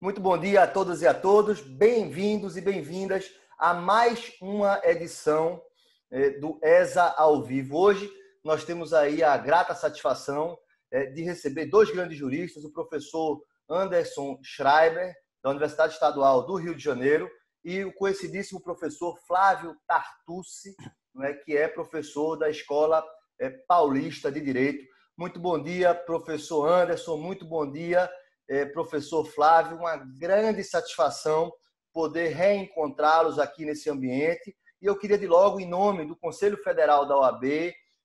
Muito bom dia a todas e a todos. Bem-vindos e bem-vindas a mais uma edição do ESA ao vivo. Hoje nós temos aí a grata satisfação de receber dois grandes juristas, o professor Anderson Schreiber, da Universidade Estadual do Rio de Janeiro, e o conhecidíssimo professor Flávio Tartucci, que é professor da Escola Paulista de Direito. Muito bom dia, professor Anderson. Muito bom dia, professor Flávio. Uma grande satisfação poder reencontrá-los aqui nesse ambiente. E eu queria, de logo, em nome do Conselho Federal da OAB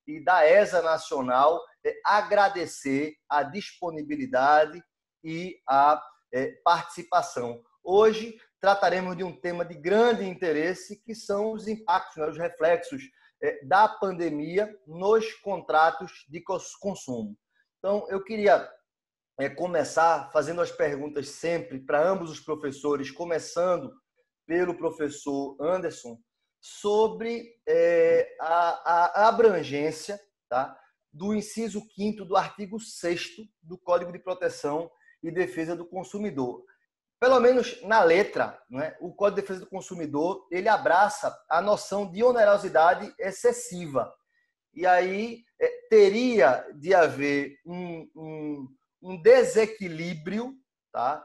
e da ESA Nacional, agradecer a disponibilidade e a participação. Hoje trataremos de um tema de grande interesse, que são os impactos, os reflexos da pandemia nos contratos de consumo. Então, eu queria começar fazendo as perguntas sempre para ambos os professores, começando pelo professor Anderson, sobre a abrangência, tá, do inciso 5º do artigo 6º do Código de Proteção e Defesa do Consumidor. Pelo menos na letra, o Código de Defesa do Consumidor, ele abraça a noção de onerosidade excessiva. E aí teria de haver um desequilíbrio, tá,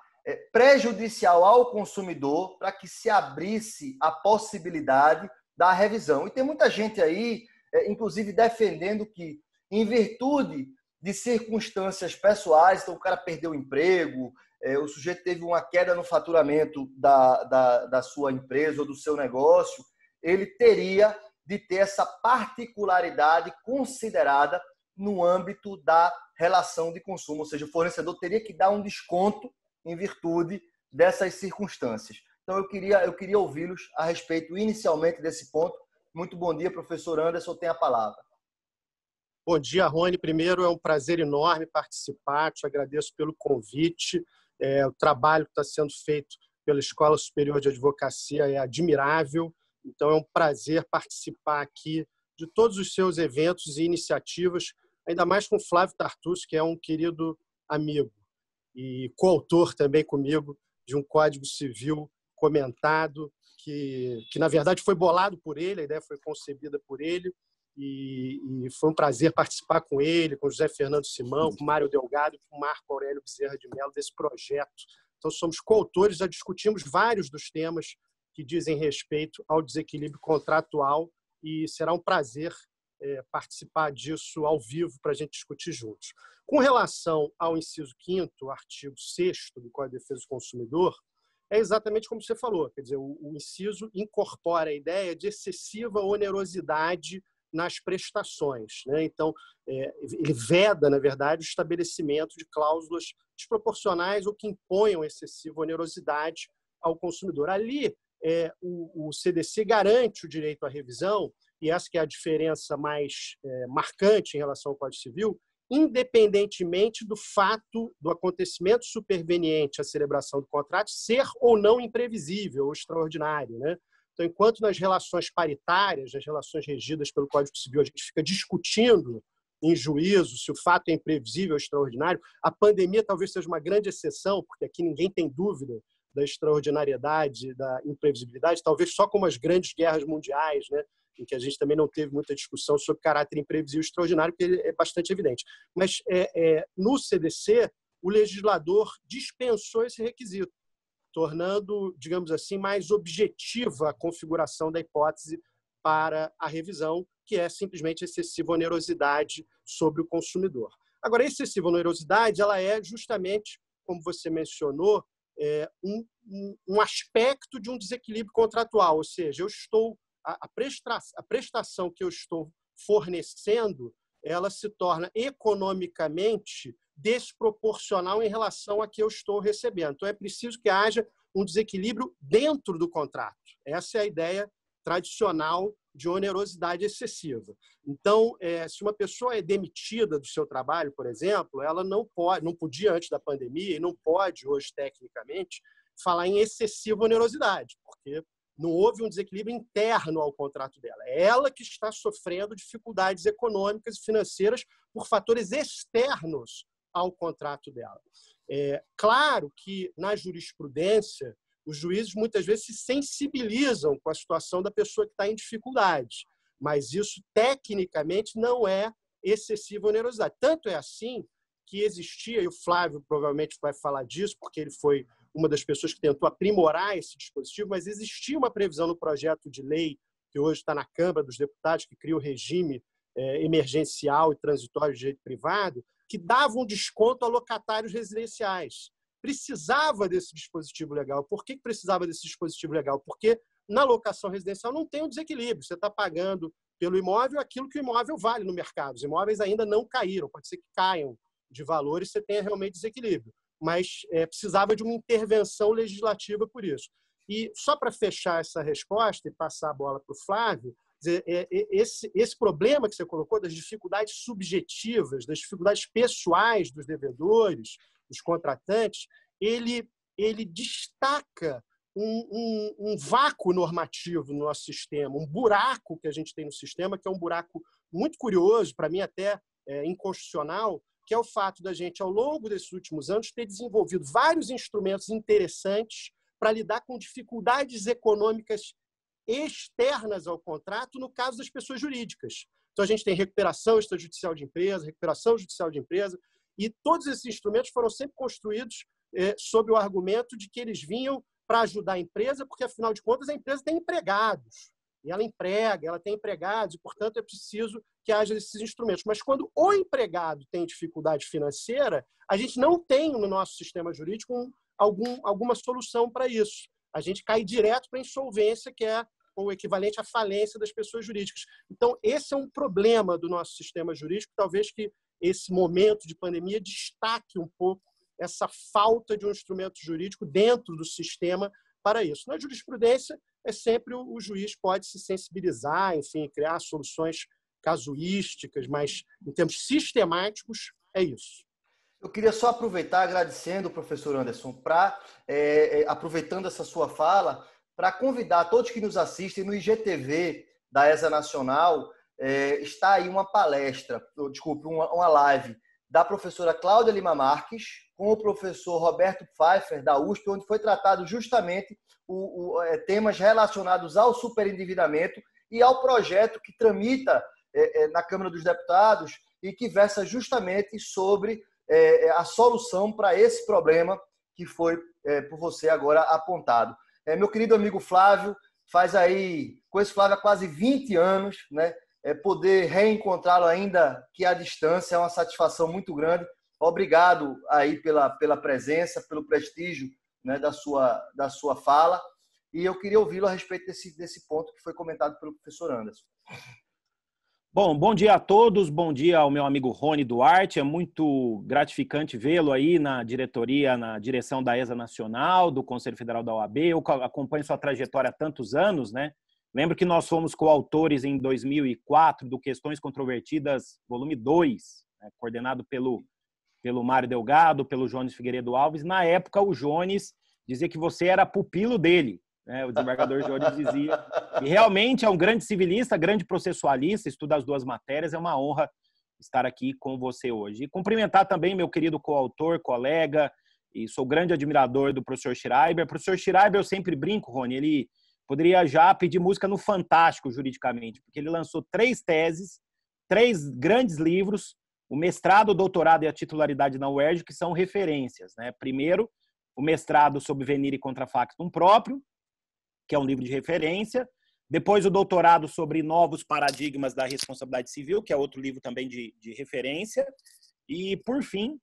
prejudicial ao consumidor, para que se abrisse a possibilidade da revisão. E tem muita gente aí, inclusive, defendendo que, em virtude de circunstâncias pessoais, então o cara perdeu o emprego, o sujeito teve uma queda no faturamento da sua empresa ou do seu negócio, ele teria de ter essa particularidade considerada no âmbito da relação de consumo, ou seja, o fornecedor teria que dar um desconto em virtude dessas circunstâncias. Então, eu queria ouvi-los a respeito inicialmente desse ponto. Muito bom dia, professor Anderson, tem a palavra. Bom dia, Rony. Primeiro, é um prazer enorme participar, te agradeço pelo convite. O trabalho que está sendo feito pela Escola Superior de Advocacia é admirável, então é um prazer participar aqui de todos os seus eventos e iniciativas, ainda mais com o Flávio Tartucci, que é um querido amigo e coautor também comigo de um Código Civil comentado, que na verdade foi bolado por ele, a ideia foi concebida por ele, e foi um prazer participar com ele, com José Fernando Simão, com Mário Delgado e com Marco Aurélio Bezerra de Mello desse projeto. Então, somos coautores, já discutimos vários dos temas que dizem respeito ao desequilíbrio contratual e será um prazer participar disso ao vivo para a gente discutir juntos. Com relação ao inciso 5º, artigo 6º do Código de Defesa do Consumidor, é exatamente como você falou, quer dizer, o inciso incorpora a ideia de excessiva onerosidade nas prestações, Então, ele veda, na verdade, o estabelecimento de cláusulas desproporcionais ou que imponham excessiva onerosidade ao consumidor. Ali, o CDC garante o direito à revisão, e essa que é a diferença mais marcante em relação ao Código Civil, independentemente do fato do acontecimento superveniente à celebração do contrato ser ou não imprevisível ou extraordinário, Então, enquanto nas relações paritárias, nas relações regidas pelo Código Civil, a gente fica discutindo em juízo se o fato é imprevisível ou extraordinário, a pandemia talvez seja uma grande exceção, porque aqui ninguém tem dúvida da extraordinariedade, da imprevisibilidade, talvez só como as grandes guerras mundiais, em que a gente também não teve muita discussão sobre caráter imprevisível e extraordinário, porque ele é bastante evidente. Mas no CDC, o legislador dispensou esse requisito, tornando, digamos assim, mais objetiva a configuração da hipótese para a revisão, que é simplesmente excessiva onerosidade sobre o consumidor. Agora, a excessiva onerosidade, ela é justamente, como você mencionou, um aspecto de um desequilíbrio contratual, ou seja, a prestação que eu estou fornecendo, ela se torna economicamente desproporcional em relação a que eu estou recebendo. Então, é preciso que haja um desequilíbrio dentro do contrato. Essa é a ideia tradicional de onerosidade excessiva. Então, se uma pessoa é demitida do seu trabalho, por exemplo, ela não podia antes da pandemia e não pode hoje, tecnicamente, falar em excessiva onerosidade, porque não houve um desequilíbrio interno ao contrato dela. É ela que está sofrendo dificuldades econômicas e financeiras por fatores externos ao contrato dela. Claro que, na jurisprudência, os juízes muitas vezes se sensibilizam com a situação da pessoa que está em dificuldade, mas isso, tecnicamente, não é excessiva onerosidade. Tanto é assim que existia, e o Flávio provavelmente vai falar disso, porque ele foi uma das pessoas que tentou aprimorar esse dispositivo, mas existia uma previsão no projeto de lei, que hoje está na Câmara dos Deputados, que cria o regime emergencial e transitório de direito privado, que dava um desconto a locatários residenciais. Precisava desse dispositivo legal. Por que precisava desse dispositivo legal? Porque na locação residencial não tem um desequilíbrio. Você está pagando pelo imóvel aquilo que o imóvel vale no mercado. Os imóveis ainda não caíram, pode ser que caiam de valor e você tenha realmente desequilíbrio. Mas precisava de uma intervenção legislativa por isso. E só para fechar essa resposta e passar a bola para o Flávio, esse problema que você colocou das dificuldades subjetivas, das dificuldades pessoais dos devedores, dos contratantes, ele destaca um vácuo normativo no nosso sistema, um buraco que a gente tem no sistema, que é um buraco muito curioso, para mim até inconstitucional, que é o fato da gente, ao longo desses últimos anos, ter desenvolvido vários instrumentos interessantes para lidar com dificuldades econômicas externas ao contrato, no caso das pessoas jurídicas. Então, a gente tem recuperação extrajudicial de empresa, recuperação judicial de empresa, e todos esses instrumentos foram sempre construídos sob o argumento de que eles vinham para ajudar a empresa, porque, afinal de contas, a empresa tem empregados, e ela emprega, ela tem empregados, e, portanto, é preciso que haja esses instrumentos. Mas quando o empregado tem dificuldade financeira, a gente não tem no nosso sistema jurídico alguma solução para isso. A gente cai direto para a insolvência, que é o equivalente à falência das pessoas jurídicas. Então, esse é um problema do nosso sistema jurídico, talvez que esse momento de pandemia destaque um pouco essa falta de um instrumento jurídico dentro do sistema para isso. Na jurisprudência, sempre o juiz pode se sensibilizar, enfim, criar soluções casuísticas, mas em termos sistemáticos, é isso. Eu queria só aproveitar, agradecendo o professor Anderson, aproveitando essa sua fala, para convidar todos que nos assistem no IGTV da ESA Nacional, está aí uma palestra, uma live da professora Cláudia Lima Marques com o professor Roberto Pfeiffer, da USP, onde foi tratado justamente temas relacionados ao superendividamento e ao projeto que tramita na Câmara dos Deputados e que versa justamente sobre a solução para esse problema que foi por você agora apontado. Meu querido amigo Flávio, conheço Flávio há quase 20 anos, né? Poder reencontrá-lo ainda que à distância é uma satisfação muito grande. Obrigado aí pela presença, pelo prestígio, né, da sua fala. E eu queria ouvi-lo a respeito desse ponto que foi comentado pelo professor Anderson. Bom dia a todos, bom dia ao meu amigo Rony Duarte, é muito gratificante vê-lo aí na diretoria, na direção da ESA Nacional, do Conselho Federal da OAB, eu acompanho sua trajetória há tantos anos, né? Lembro que nós fomos coautores em 2004 do Questões Controvertidas, volume 2, né? Coordenado pelo Mário Delgado, pelo Jones Figueiredo Alves. Na época, o Jones dizia que você era pupilo dele, né? O desembargador Jones dizia. E realmente é um grande civilista, grande processualista, estuda as duas matérias, é uma honra estar aqui com você hoje. E cumprimentar também meu querido coautor, colega, e sou grande admirador do professor Schreiber. Professor Schreiber, eu sempre brinco, Rony, ele poderia já pedir música no Fantástico juridicamente, porque ele lançou 3 teses, 3 grandes livros, o mestrado, o doutorado e a titularidade na UERJ, que são referências, né? Primeiro, o mestrado sobre venire contra factum próprio, que é um livro de referência. Depois, o doutorado sobre novos paradigmas da responsabilidade civil, que é outro livro também de referência. E, por fim,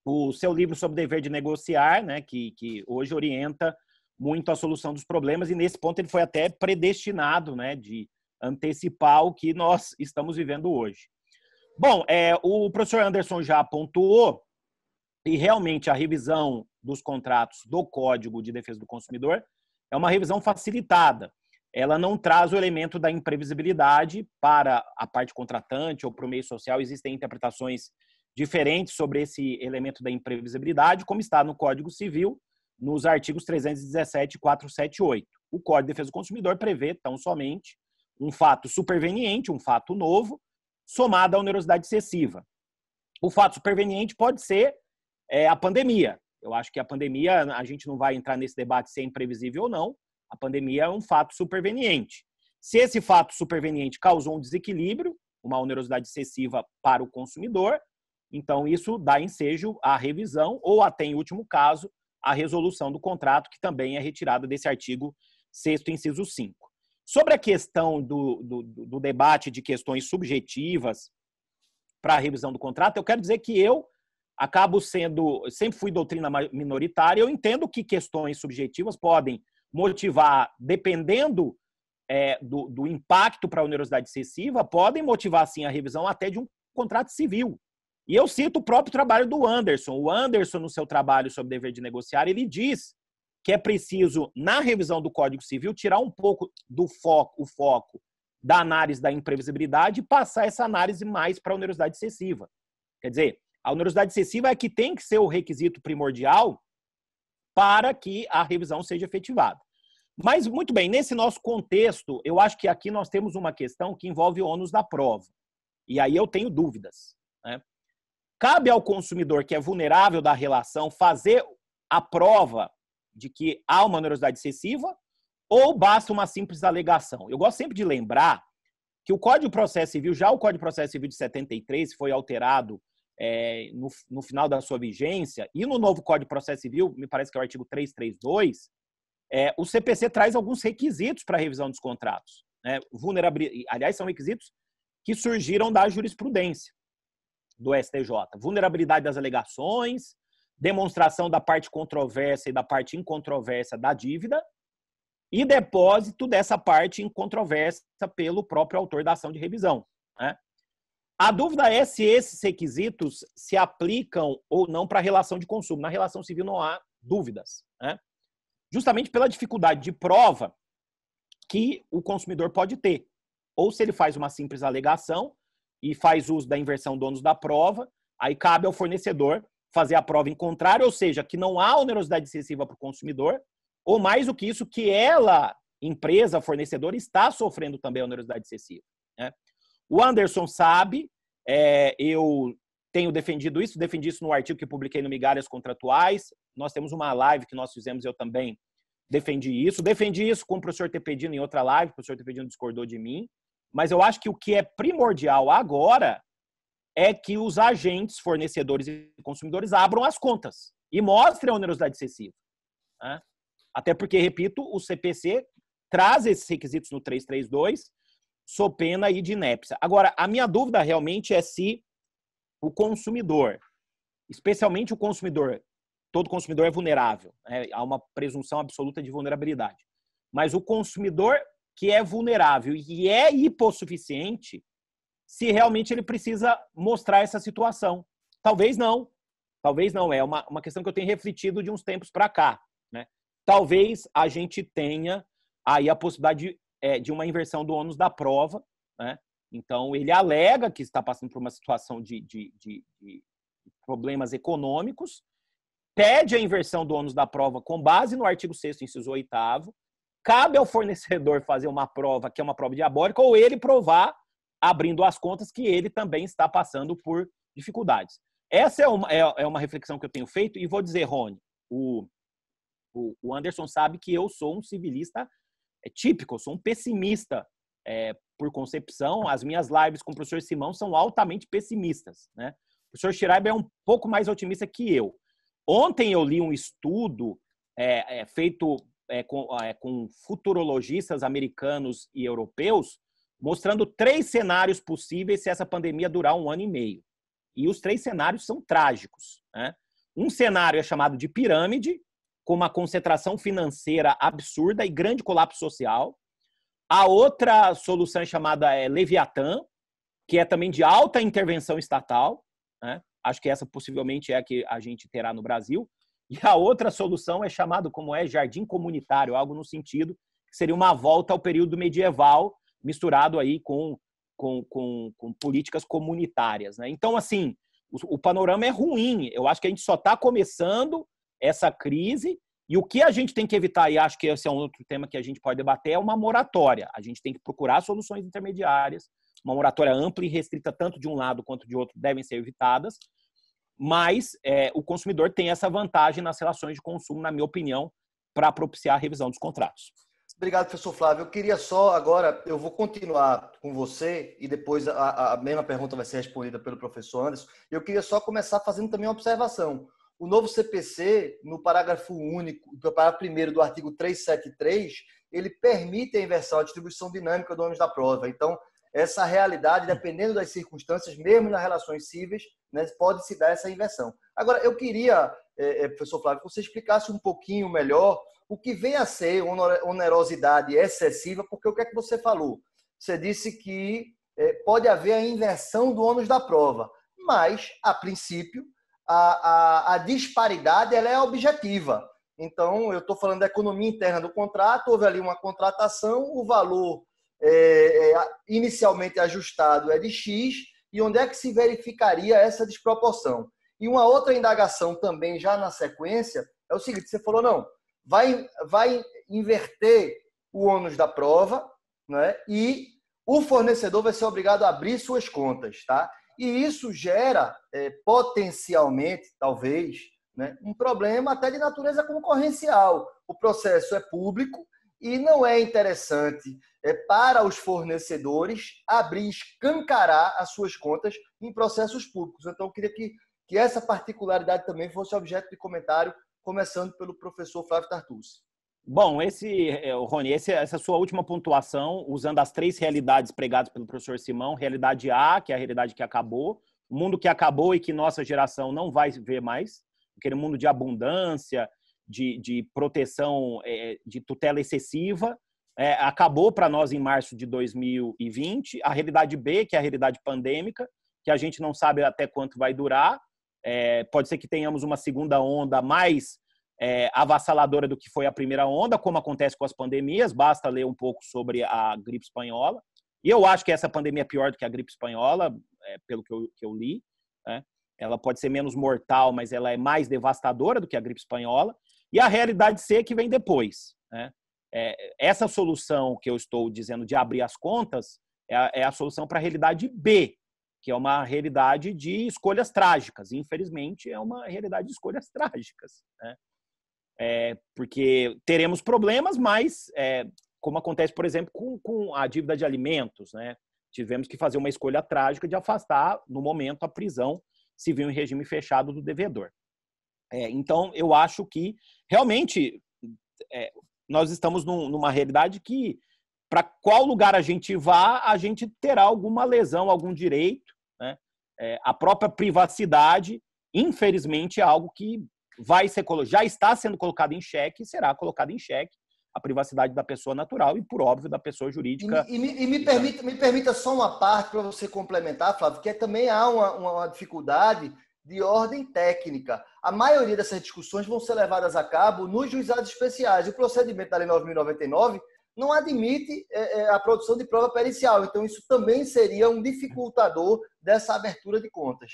o seu livro sobre dever de negociar, né, que hoje orienta muito a solução dos problemas. E, nesse ponto, ele foi até predestinado, né, de antecipar o que nós estamos vivendo hoje. Bom, o professor Anderson já pontuou, e realmente a revisão dos contratos do Código de Defesa do Consumidor é uma revisão facilitada. Ela não traz o elemento da imprevisibilidade para a parte contratante ou para o meio social. Existem interpretações diferentes sobre esse elemento da imprevisibilidade, como está no Código Civil, nos artigos 317 e 478. O Código de Defesa do Consumidor prevê, tão somente, um fato superveniente, um fato novo, somado à onerosidade excessiva. O fato superveniente pode ser é a pandemia. Eu acho que a pandemia, a gente não vai entrar nesse debate se é imprevisível ou não, a pandemia é um fato superveniente. Se esse fato superveniente causou um desequilíbrio, uma onerosidade excessiva para o consumidor, então isso dá ensejo à revisão ou até, em último caso, à resolução do contrato, que também é retirada desse artigo 6º, inciso 5. Sobre a questão do debate de questões subjetivas para a revisão do contrato, eu quero dizer que eu acabo sempre fui doutrina minoritária, eu entendo que questões subjetivas podem motivar, dependendo do impacto para a onerosidade excessiva, podem motivar, sim, a revisão até de um contrato civil. E eu cito o próprio trabalho do Anderson. O Anderson, no seu trabalho sobre dever de negociar, ele diz que é preciso, na revisão do Código Civil, tirar um pouco o foco da análise da imprevisibilidade e passar essa análise mais para a onerosidade excessiva. Quer dizer, a onerosidade excessiva é que tem que ser o requisito primordial para que a revisão seja efetivada. Mas, muito bem, nesse nosso contexto, eu acho que aqui nós temos uma questão que envolve o ônus da prova. E aí eu tenho dúvidas, né? Cabe ao consumidor que é vulnerável da relação fazer a prova de que há uma onerosidade excessiva ou basta uma simples alegação? Eu gosto sempre de lembrar que o Código de Processo Civil, já o Código de Processo Civil de 73, foi alterado no final da sua vigência, e no novo Código de Processo Civil, me parece que é o artigo 332, o CPC traz alguns requisitos para a revisão dos contratos, né? Aliás, são requisitos que surgiram da jurisprudência do STJ. Vulnerabilidade das alegações, demonstração da parte controversa e da parte incontrovérsia da dívida e depósito dessa parte incontroversa pelo próprio autor da ação de revisão, né? A dúvida é se esses requisitos se aplicam ou não para a relação de consumo. Na relação civil não há dúvidas, né? Justamente pela dificuldade de prova que o consumidor pode ter. Ou se ele faz uma simples alegação e faz uso da inversão do ônus da prova, aí cabe ao fornecedor fazer a prova em contrário, ou seja, que não há onerosidade excessiva para o consumidor, ou mais do que isso, que ela, empresa, fornecedor, está sofrendo também a onerosidade excessiva, né? O Anderson sabe, eu tenho defendi isso no artigo que publiquei no Migalhas Contratuais. Nós temos uma live que nós fizemos, eu também defendi isso com o professor Tepedino em outra live, o professor Tepedino discordou de mim, mas eu acho que o que é primordial agora é que os agentes, fornecedores e consumidores abram as contas e mostrem a onerosidade excessiva, né? Até porque, repito, o CPC traz esses requisitos no 332, sob pena aí de inépcia. Agora, a minha dúvida realmente é se o consumidor, especialmente o consumidor, todo consumidor é vulnerável, né? Há uma presunção absoluta de vulnerabilidade. Mas o consumidor que é vulnerável e é hipossuficiente, se realmente ele precisa mostrar essa situação. Talvez não. É uma questão que eu tenho refletido de uns tempos para cá, né? Talvez a gente tenha aí a possibilidade de uma inversão do ônus da prova, né? Então, ele alega que está passando por uma situação de problemas econômicos, pede a inversão do ônus da prova com base no artigo 6º, inciso 8º, cabe ao fornecedor fazer uma prova que é uma prova diabólica ou ele provar, abrindo as contas, que ele também está passando por dificuldades. Essa é uma reflexão que eu tenho feito e vou dizer, Rony, o Anderson sabe que eu sou um civilista típico, eu sou um pessimista por concepção. As minhas lives com o professor Simão são altamente pessimistas, né? O professor Schreiber é um pouco mais otimista que eu. Ontem eu li um estudo feito com futurologistas americanos e europeus, mostrando 3 cenários possíveis se essa pandemia durar 1 ano e meio. E os 3 cenários são trágicos, né? Um cenário é chamado de pirâmide, com uma concentração financeira absurda e grande colapso social. A outra solução é chamada Leviatã, que é também de alta intervenção estatal, né? Acho que essa possivelmente é a que a gente terá no Brasil. E a outra solução é chamada, jardim comunitário, algo no sentido que seria uma volta ao período medieval, misturado aí com políticas comunitárias, né? Então, assim, o panorama é ruim. Eu acho que a gente só está começando essa crise, e o que a gente tem que evitar, e acho que esse é um outro tema que a gente pode debater, é uma moratória. A gente tem que procurar soluções intermediárias, uma moratória ampla e restrita tanto de um lado quanto de outro devem ser evitadas, mas o consumidor tem essa vantagem nas relações de consumo, na minha opinião, para propiciar a revisão dos contratos. Obrigado, professor Flávio. Eu queria só agora, eu vou continuar com você e depois a mesma pergunta vai ser respondida pelo professor Anderson. Eu queria só começar fazendo também uma observação. O novo CPC, no parágrafo único, no parágrafo 1º do artigo 373, ele permite a inversão, a distribuição dinâmica do ônus da prova. Então, essa realidade, dependendo das circunstâncias, mesmo nas relações cíveis, né, pode se dar essa inversão. Agora, eu queria, professor Flávio, que você explicasse um pouquinho melhor o que vem a ser onerosidade excessiva, porque o que é que você falou? Você disse que pode haver a inversão do ônus da prova, mas, a princípio, a disparidade ela é objetiva. Então, eu estou falando da economia interna do contrato, houve ali uma contratação, o valor inicialmente ajustado é de X, e onde é que se verificaria essa desproporção? E uma outra indagação também, já na sequência, é o seguinte, você falou, não, vai inverter o ônus da prova, né? E o fornecedor vai ser obrigado a abrir suas contas, tá? E isso gera, potencialmente, talvez, né, um problema até de natureza concorrencial. O processo é público e não é interessante para os fornecedores abrir, escancarar as suas contas em processos públicos. Então, eu queria que essa particularidade também fosse objeto de comentário, começando pelo professor Flávio Tartucci. Bom, Rony, essa sua última pontuação, usando as 3 realidades pregadas pelo professor Simão, realidade A, que é a realidade que acabou, o mundo que acabou e que nossa geração não vai ver mais, aquele mundo de abundância, de proteção, de tutela excessiva, acabou para nós em março de 2020. A realidade B, que é a realidade pandêmica, que a gente não sabe até quanto vai durar, pode ser que tenhamos uma segunda onda mais avassaladora do que foi a primeira onda, como acontece com as pandemias, basta ler um pouco sobre a gripe espanhola. E eu acho que essa pandemia é pior do que a gripe espanhola, pelo que eu li, né? Ela pode ser menos mortal, mas ela é mais devastadora do que a gripe espanhola. E a realidade C que vem depois, né? Essa solução que eu estou dizendo de abrir as contas é a solução para a realidade B, que é uma realidade de escolhas trágicas. Infelizmente, é uma realidade de escolhas trágicas, né? Porque teremos problemas, mas, como acontece, por exemplo, com a dívida de alimentos, né? Tivemos que fazer uma escolha trágica de afastar, no momento, a prisão civil em regime fechado do devedor. Então, eu acho que, realmente, nós estamos numa realidade que, para qual lugar a gente vá, a gente terá alguma lesão, algum direito, né? A própria privacidade, infelizmente, é algo que já está sendo colocado em xeque e será colocado em xeque a privacidade da pessoa natural e, por óbvio, da pessoa jurídica. Me permita só uma parte para você complementar, Flávio, que também há uma dificuldade de ordem técnica. A maioria dessas discussões vão ser levadas a cabo nos juizados especiais. O procedimento da Lei 9.099 não admite a produção de prova pericial. Então, isso também seria um dificultador dessa abertura de contas.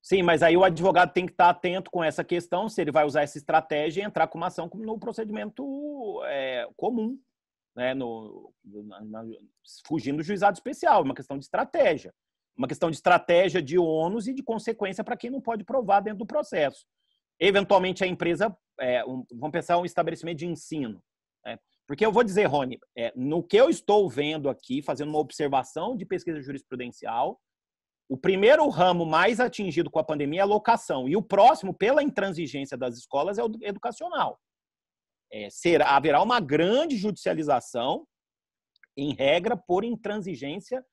Sim, mas aí o advogado tem que estar atento com essa questão, se ele vai usar essa estratégia e entrar com uma ação no procedimento comum, né? Fugindo do juizado especial, uma questão de estratégia. Uma questão de estratégia de ônus e de consequência para quem não pode provar dentro do processo. Eventualmente, a empresa, vamos pensar um estabelecimento de ensino, né? Porque eu vou dizer, Rony, no que eu estou vendo aqui, fazendo uma observação de pesquisa jurisprudencial, o primeiro ramo mais atingido com a pandemia é a locação. E o próximo, pela intransigência das escolas, é o educacional. Haverá uma grande judicialização, em regra, por intransigência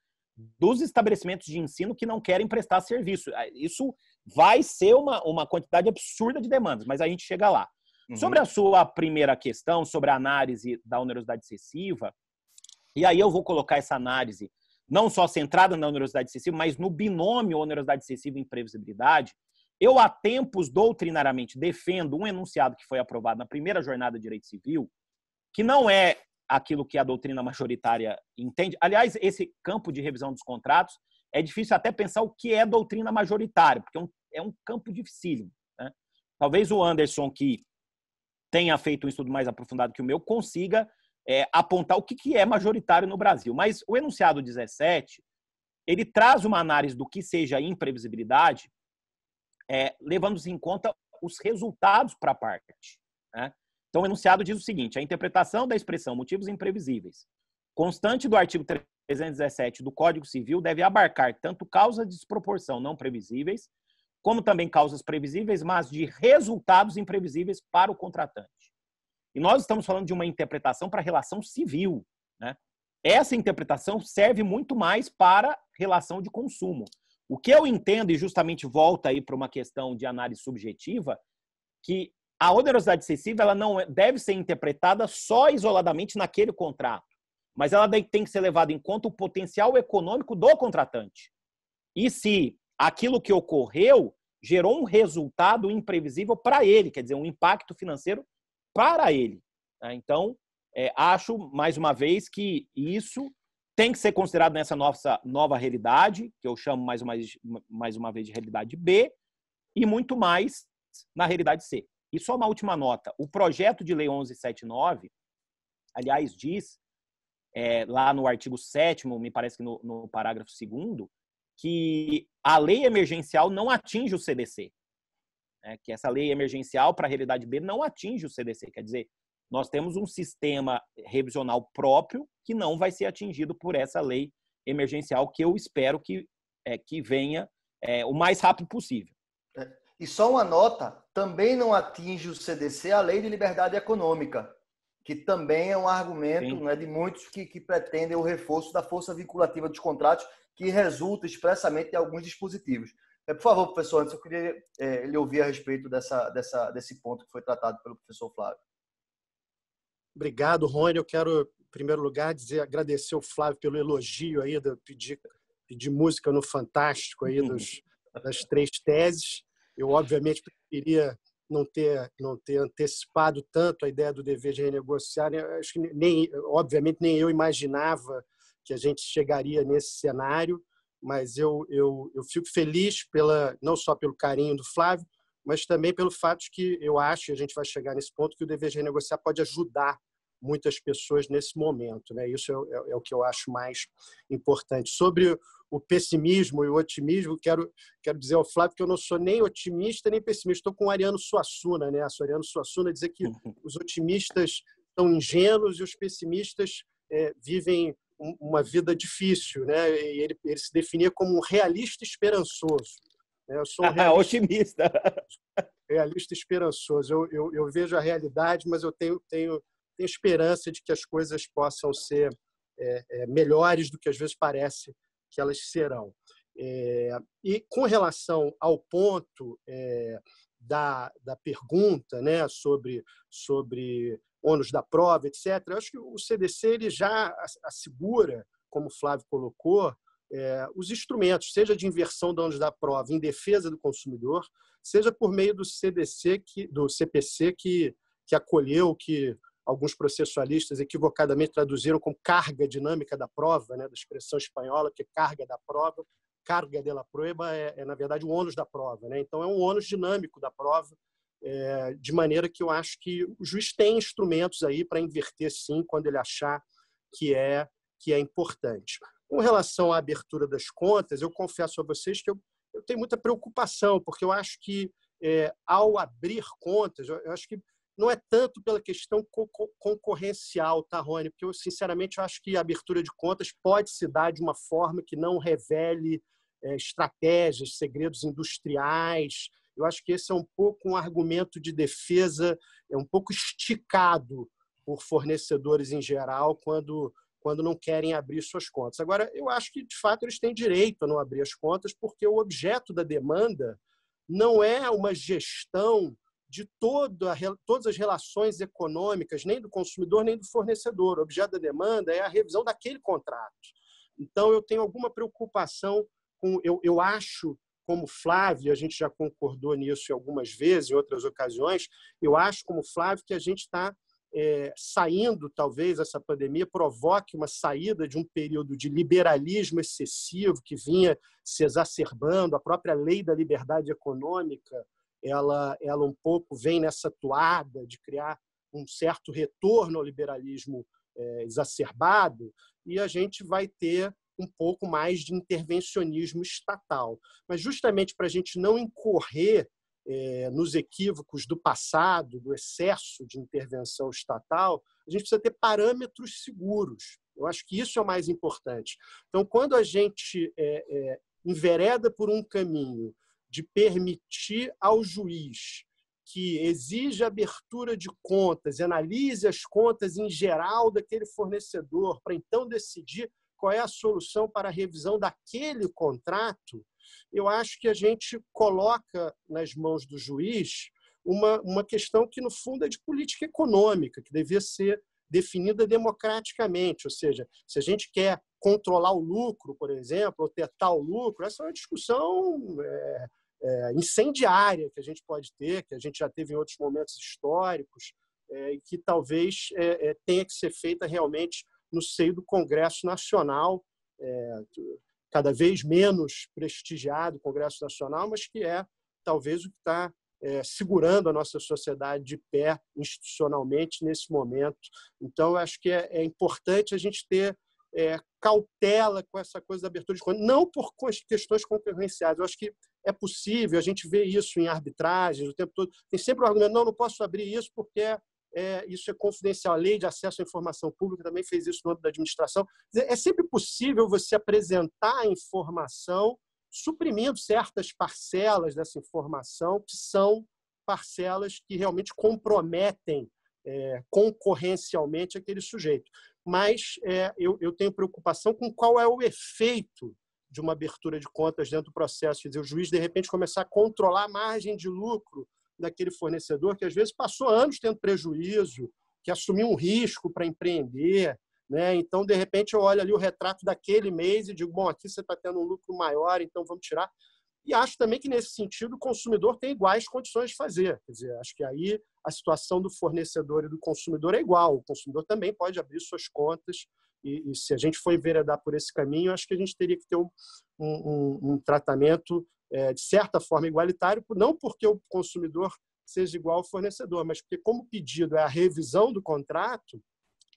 dos estabelecimentos de ensino que não querem prestar serviço. Isso vai ser uma quantidade absurda de demandas, mas a gente chega lá. Uhum. Sobre a sua primeira questão, sobre a análise da onerosidade excessiva, e aí eu vou colocar essa análise não só centrada na onerosidade excessiva, mas no binômio onerosidade excessiva e imprevisibilidade. Eu, há tempos, doutrinariamente, defendo um enunciado que foi aprovado na primeira jornada de direito civil, que não é aquilo que a doutrina majoritária entende. Aliás, esse campo de revisão dos contratos, é difícil até pensar o que é doutrina majoritária, porque é um campo dificílimo, né? Talvez o Anderson, que tenha feito um estudo mais aprofundado que o meu, consiga apontar o que é majoritário no Brasil. Mas o enunciado 17, ele traz uma análise do que seja imprevisibilidade levando-se em conta os resultados para a parte, né? Então, o enunciado diz o seguinte: a interpretação da expressão motivos imprevisíveis, constante do artigo 317 do Código Civil, deve abarcar tanto causas de desproporção não previsíveis, como também causas previsíveis, mas de resultados imprevisíveis para o contratante. E nós estamos falando de uma interpretação para a relação civil, né? Essa interpretação serve muito mais para relação de consumo. O que eu entendo, e justamente volta aí para uma questão de análise subjetiva, que a onerosidade excessiva ela não deve ser interpretada só isoladamente naquele contrato, mas ela tem que ser levada em conta o potencial econômico do contratante. E se aquilo que ocorreu gerou um resultado imprevisível para ele, quer dizer, um impacto financeiro para ele. Então, acho, mais uma vez, que isso tem que ser considerado nessa nossa nova realidade, que eu chamo mais uma vez de realidade B, e muito mais na realidade C. E só uma última nota. O projeto de lei 1179, aliás, diz, lá no artigo 7º, me parece que no parágrafo 2º, que a lei emergencial não atinge o CDC. Que essa lei emergencial para a realidade B não atinge o CDC. Quer dizer, nós temos um sistema revisional próprio que não vai ser atingido por essa lei emergencial, que eu espero que venha o mais rápido possível. E só uma nota, também não atinge o CDC a Lei de Liberdade Econômica, que também é um argumento, né, de muitos que pretendem o reforço da força vinculativa dos contratos, que resulta expressamente de alguns dispositivos. Por favor, professor, antes eu queria lhe ouvir a respeito desse ponto que foi tratado pelo professor Flávio. Obrigado, Rony. Eu quero, em primeiro lugar, agradecer ao Flávio pelo elogio aí, pedir música no Fantástico aí das 3 teses. Eu, obviamente, preferia não ter antecipado tanto a ideia do dever de renegociar. Acho que obviamente, nem eu imaginava que a gente chegaria nesse cenário, mas eu fico feliz não só pelo carinho do Flávio, mas também pelo fato de que eu acho, e a gente vai chegar nesse ponto, que o dever de renegociar pode ajudar muitas pessoas nesse momento, né? Isso é o que eu acho mais importante. Sobre o pessimismo e o otimismo, quero dizer ao Flávio que eu não sou nem otimista nem pessimista. Estou com o Ariano Suassuna, né? O Ariano Suassuna dizer que os otimistas são ingênuos e os pessimistas vivem uma vida difícil, né? E ele se definia como um realista esperançoso. Eu sou um otimista. Realista esperançoso. Eu vejo a realidade, mas eu tenho esperança de que as coisas possam ser melhores do que às vezes parece que elas serão. E com relação ao ponto da pergunta, né, sobre ônus da prova, etc., eu acho que o CDC ele já assegura, como o Flávio colocou, os instrumentos, seja de inversão do ônus da prova em defesa do consumidor, seja por meio do CPC que acolheu, que alguns processualistas equivocadamente traduziram como carga dinâmica da prova, né, da expressão espanhola, que é carga da prova. Carga de la prueba na verdade, o ônus da prova, né? Então, é um ônus dinâmico da prova, de maneira que eu acho que o juiz tem instrumentos aí para inverter, sim, quando ele achar que é importante. Com relação à abertura das contas, eu confesso a vocês que eu tenho muita preocupação, porque eu acho que, ao abrir contas, eu acho que não é tanto pela questão concorrencial, tá, Rony? Porque eu, sinceramente, acho que a abertura de contas pode se dar de uma forma que não revele estratégias, segredos industriais. Eu acho que esse é um pouco um argumento de defesa, um pouco esticado por fornecedores em geral, quando não querem abrir suas contas. Agora, eu acho que, de fato, eles têm direito a não abrir as contas, porque o objeto da demanda não é uma gestão de todas as relações econômicas, nem do consumidor, nem do fornecedor. O objeto da demanda é a revisão daquele contrato. Então, eu tenho alguma preocupação com... Eu acho, como Flávio, a gente já concordou nisso algumas vezes, em outras ocasiões, eu acho, como Flávio, que a gente está saindo, talvez, essa pandemia provoque uma saída de um período de liberalismo excessivo que vinha se exacerbando, a própria lei da liberdade econômica, ela um pouco vem nessa toada de criar um certo retorno ao liberalismo exacerbado, e a gente vai ter um pouco mais de intervencionismo estatal. Mas justamente para a gente não incorrer nos equívocos do passado, do excesso de intervenção estatal, a gente precisa ter parâmetros seguros. Eu acho que isso é o mais importante. Então, quando a gente envereda por um caminho de permitir ao juiz que exija abertura de contas, analise as contas em geral daquele fornecedor, para então decidir qual é a solução para a revisão daquele contrato, eu acho que a gente coloca nas mãos do juiz uma questão que, no fundo, é de política econômica, que devia ser definida democraticamente. Ou seja, se a gente quer controlar o lucro, por exemplo, ou tetar o lucro, essa é uma discussão incendiária que a gente pode ter, que a gente já teve em outros momentos históricos, e que talvez tenha que ser feita realmente no seio do Congresso Nacional, cada vez menos prestigiado o Congresso Nacional, mas que é talvez o que está segurando a nossa sociedade de pé institucionalmente nesse momento. Então, eu acho que é importante a gente ter cautela com essa coisa da abertura de contas, não por questões concorrenciais. Eu acho que é possível, a gente vê isso em arbitragens o tempo todo. Tem sempre o argumento, não posso abrir isso porque isso é confidencial. A Lei de Acesso à Informação Pública também fez isso no âmbito da administração. É sempre possível você apresentar a informação suprimindo certas parcelas dessa informação, que são parcelas que realmente comprometem concorrencialmente aquele sujeito. Mas eu tenho preocupação com qual é o efeito de uma abertura de contas dentro do processo. Quer dizer, o juiz, de repente, começar a controlar a margem de lucro daquele fornecedor que, às vezes, passou anos tendo prejuízo, que assumiu um risco para empreender, né? Então, de repente, eu olho ali o retrato daquele mês e digo, bom, aqui você está tendo um lucro maior, então vamos tirar. E acho também que, nesse sentido, o consumidor tem iguais condições de fazer. Quer dizer, acho que aí a situação do fornecedor e do consumidor é igual. O consumidor também pode abrir suas contas e se a gente for enveredar por esse caminho, acho que a gente teria que ter um tratamento, de certa forma, igualitário, não porque o consumidor seja igual ao fornecedor, mas porque, como o pedido é a revisão do contrato,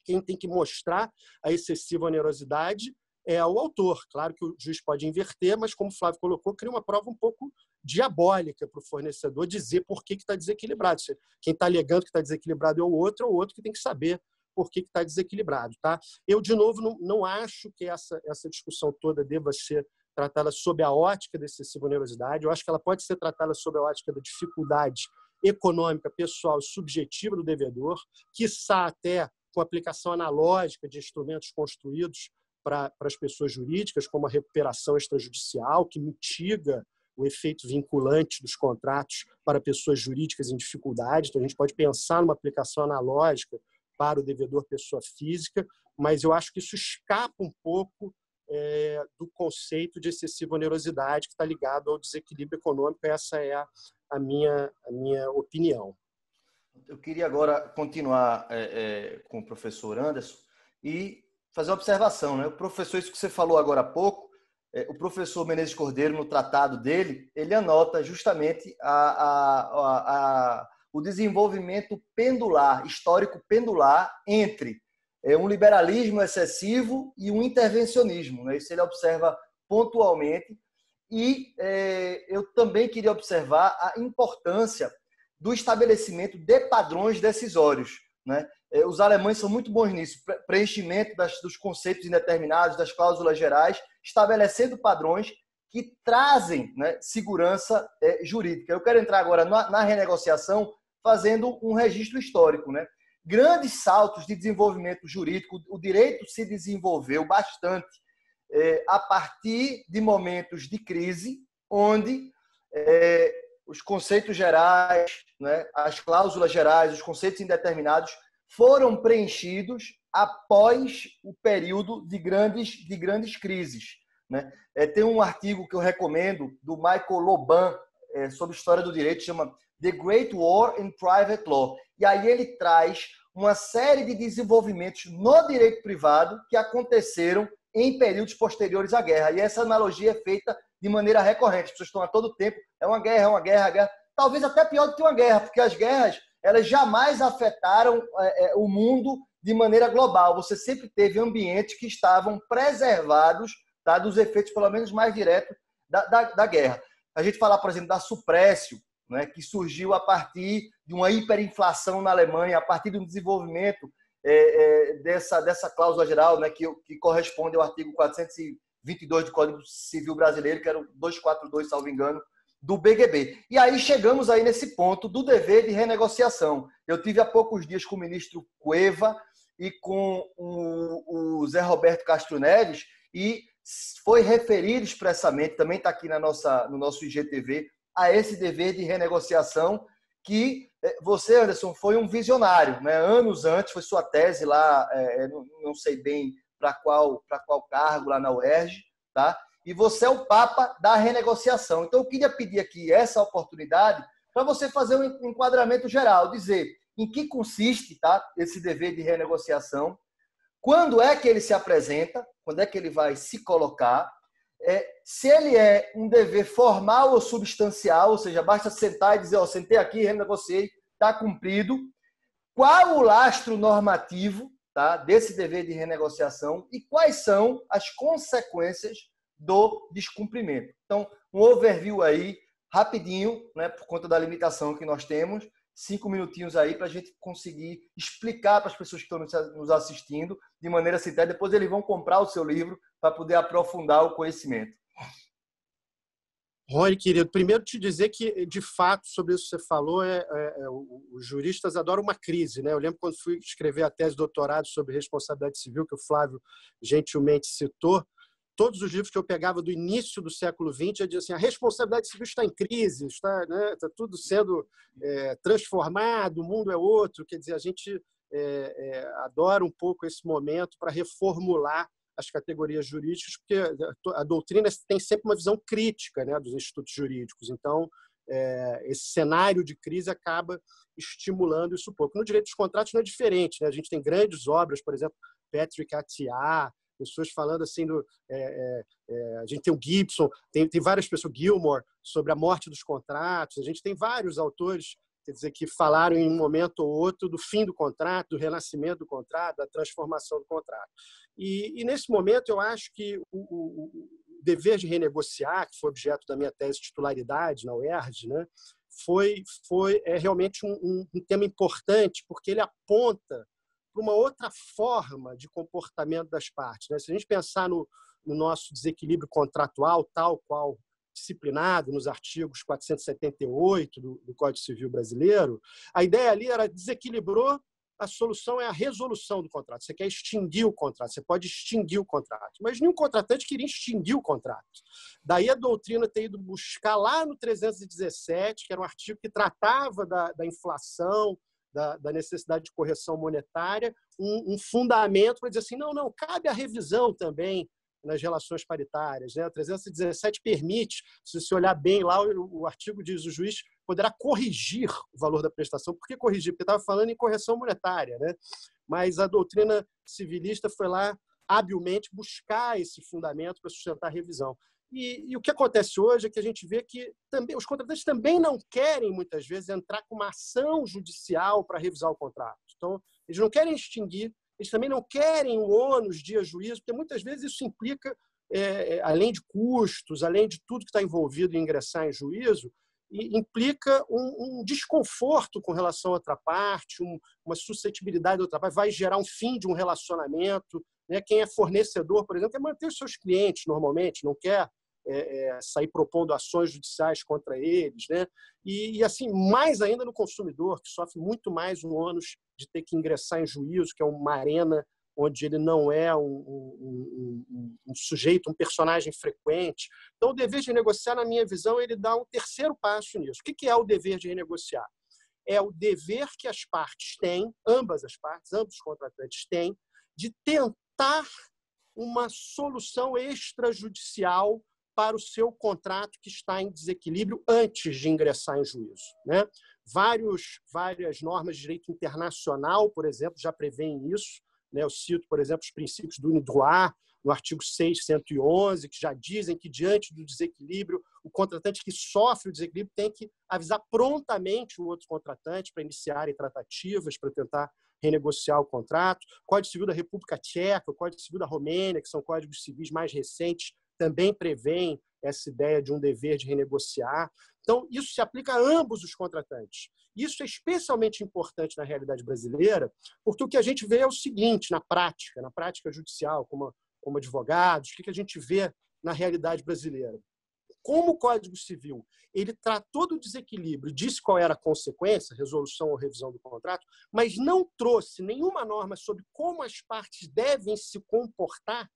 quem tem que mostrar a excessiva onerosidade é o autor. Claro que o juiz pode inverter, mas, como o Flávio colocou, cria uma prova um pouco diabólica para o fornecedor dizer por que está desequilibrado. Quem está alegando que está desequilibrado é o outro que tem que saber por que está desequilibrado. Tá? Eu, de novo, não acho que essa discussão toda deva ser tratada sob a ótica da excessiva onerosidade. Eu acho que ela pode ser tratada sob a ótica da dificuldade econômica, pessoal e subjetiva do devedor, quiçá até com aplicação analógica de instrumentos construídos para as pessoas jurídicas, como a recuperação extrajudicial, que mitiga o efeito vinculante dos contratos para pessoas jurídicas em dificuldade. Então, a gente pode pensar numa aplicação analógica para o devedor pessoa física, mas eu acho que isso escapa um pouco do conceito de excessiva onerosidade que está ligado ao desequilíbrio econômico. Essa é a minha opinião. Eu queria agora continuar com o professor Anderson e fazer uma observação, né? O professor, isso que você falou agora há pouco, o professor Menezes Cordeiro, no tratado dele, ele anota justamente o desenvolvimento pendular, histórico pendular, entre um liberalismo excessivo e um intervencionismo, né? Isso ele observa pontualmente. E eu também queria observar a importância do estabelecimento de padrões decisórios, né? Os alemães são muito bons nisso, preenchimento dos conceitos indeterminados, das cláusulas gerais, estabelecendo padrões que trazem, né, segurança jurídica. Eu quero entrar agora na renegociação fazendo um registro histórico, né? Grandes saltos de desenvolvimento jurídico, o direito se desenvolveu bastante a partir de momentos de crise, onde os conceitos gerais, né, as cláusulas gerais, os conceitos indeterminados foram preenchidos após o período de grandes crises, né? Tem um artigo que eu recomendo do Michael Loban sobre história do direito, chama The Great War in Private Law. E aí ele traz uma série de desenvolvimentos no direito privado que aconteceram em períodos posteriores à guerra. E essa analogia é feita de maneira recorrente. As pessoas estão a todo tempo, é uma guerra. Talvez até pior do que uma guerra, porque as guerras elas jamais afetaram o mundo de maneira global. Você sempre teve ambientes que estavam preservados tá? Dos efeitos, pelo menos, mais diretos da guerra. A gente falar, por exemplo, da Suprecio, né, que surgiu a partir de uma hiperinflação na Alemanha, a partir do desenvolvimento dessa cláusula geral, né, que corresponde ao artigo 422 do Código Civil Brasileiro, que era o 242, salvo engano, do BGB. E aí chegamos aí nesse ponto do dever de renegociação. Eu tive há poucos dias com o ministro Cueva e com o Zé Roberto Castro Neves, e foi referido expressamente, também está aqui no nosso IGTV, a esse dever de renegociação, que você, Anderson, foi um visionário, né? Anos antes, foi sua tese lá, não sei bem para qual cargo lá na UERJ, tá? E você é o papa da renegociação. Então, eu queria pedir aqui essa oportunidade para você fazer um enquadramento geral, dizer em que consiste, tá, esse dever de renegociação, quando é que ele se apresenta, quando é que ele vai se colocar, se ele é um dever formal ou substancial, ou seja, basta sentar e dizer, ó, sentei aqui, renegociei, está cumprido. Qual o lastro normativo, tá, desse dever de renegociação e quais são as consequências do descumprimento. Então, um overview aí, rapidinho, né, por conta da limitação que nós temos, 5 minutinhos aí para a gente conseguir explicar para as pessoas que estão nos assistindo de maneira sintética. Depois eles vão comprar o seu livro para poder aprofundar o conhecimento. Rony, querido, primeiro te dizer que, de fato, sobre isso que você falou, os juristas adoram uma crise, né? Eu lembro quando fui escrever a tese de doutorado sobre responsabilidade civil, que o Flávio gentilmente citou, todos os livros que eu pegava do início do século XX, eu dizia assim, a responsabilidade civil está em crise, está, né, está tudo sendo transformado, o mundo é outro. Quer dizer, a gente adora um pouco esse momento para reformular as categorias jurídicas, porque a doutrina tem sempre uma visão crítica, né, dos institutos jurídicos. Então, esse cenário de crise acaba estimulando isso um pouco. No direito dos contratos não é diferente, né? A gente tem grandes obras, por exemplo, Patrick Attiah, pessoas falando assim a gente tem o Gibson, tem várias pessoas, Gilmore, sobre a morte dos contratos. A gente tem vários autores, quer dizer, que falaram em um momento ou outro do fim do contrato, do renascimento do contrato, da transformação do contrato. E nesse momento eu acho que o dever de renegociar, que foi objeto da minha tese de titularidade na UERJ, né, foi realmente um tema importante, porque ele aponta para uma outra forma de comportamento das partes, né? Se a gente pensar no nosso desequilíbrio contratual, tal qual disciplinado nos artigos 478 do Código Civil Brasileiro, a ideia ali era desequilibrou, a solução é a resolução do contrato. Você quer extinguir o contrato, você pode extinguir o contrato, mas nenhum contratante queria extinguir o contrato. Daí a doutrina ter ido buscar lá no 317, que era um artigo que tratava da inflação, da necessidade de correção monetária, um fundamento para dizer assim, não, cabe a revisão também nas relações paritárias, né? O 317 permite, se você olhar bem lá, o artigo diz o juiz poderá corrigir o valor da prestação. Por que corrigir? Porque estava falando em correção monetária, né? Mas a doutrina civilista foi lá habilmente buscar esse fundamento para sustentar a revisão. E o que acontece hoje é que a gente vê que também, os contratantes também não querem, muitas vezes, entrar com uma ação judicial para revisar o contrato. Então, eles não querem extinguir, eles também não querem o ônus de juízo, porque muitas vezes isso implica, além de custos, além de tudo que está envolvido em ingressar em juízo, implica um desconforto com relação à outra parte, uma suscetibilidade da outra parte, vai gerar um fim de um relacionamento. Né? Quem é fornecedor, por exemplo, quer manter os seus clientes normalmente, não quer sair propondo ações judiciais contra eles, né? E assim, mais ainda no consumidor, que sofre muito mais o ônus de ter que ingressar em juízo, que é uma arena onde ele não é um sujeito, um personagem frequente. Então, o dever de renegociar, na minha visão, ele dá um terceiro passo nisso. O que é o dever de renegociar? É o dever que as partes têm, ambas as partes, ambos os contratantes têm, de tentar uma solução extrajudicial para o seu contrato que está em desequilíbrio antes de ingressar em juízo, né? Várias normas de direito internacional, por exemplo, já prevêem isso, né? Eu cito, por exemplo, os princípios do UNIDROIT, no artigo 611, que já dizem que, diante do desequilíbrio, o contratante que sofre o desequilíbrio tem que avisar prontamente o outro contratante para iniciarem tratativas, para tentar renegociar o contrato. O Código Civil da República Tcheca, o Código Civil da Romênia, que são códigos civis mais recentes, também prevêem essa ideia de um dever de renegociar. Então, isso se aplica a ambos os contratantes. Isso é especialmente importante na realidade brasileira, porque o que a gente vê é o seguinte, na prática judicial, como advogados, o que a gente vê na realidade brasileira? Como o Código Civil ele tratou do desequilíbrio, disse qual era a consequência, resolução ou revisão do contrato, mas não trouxe nenhuma norma sobre como as partes devem se comportar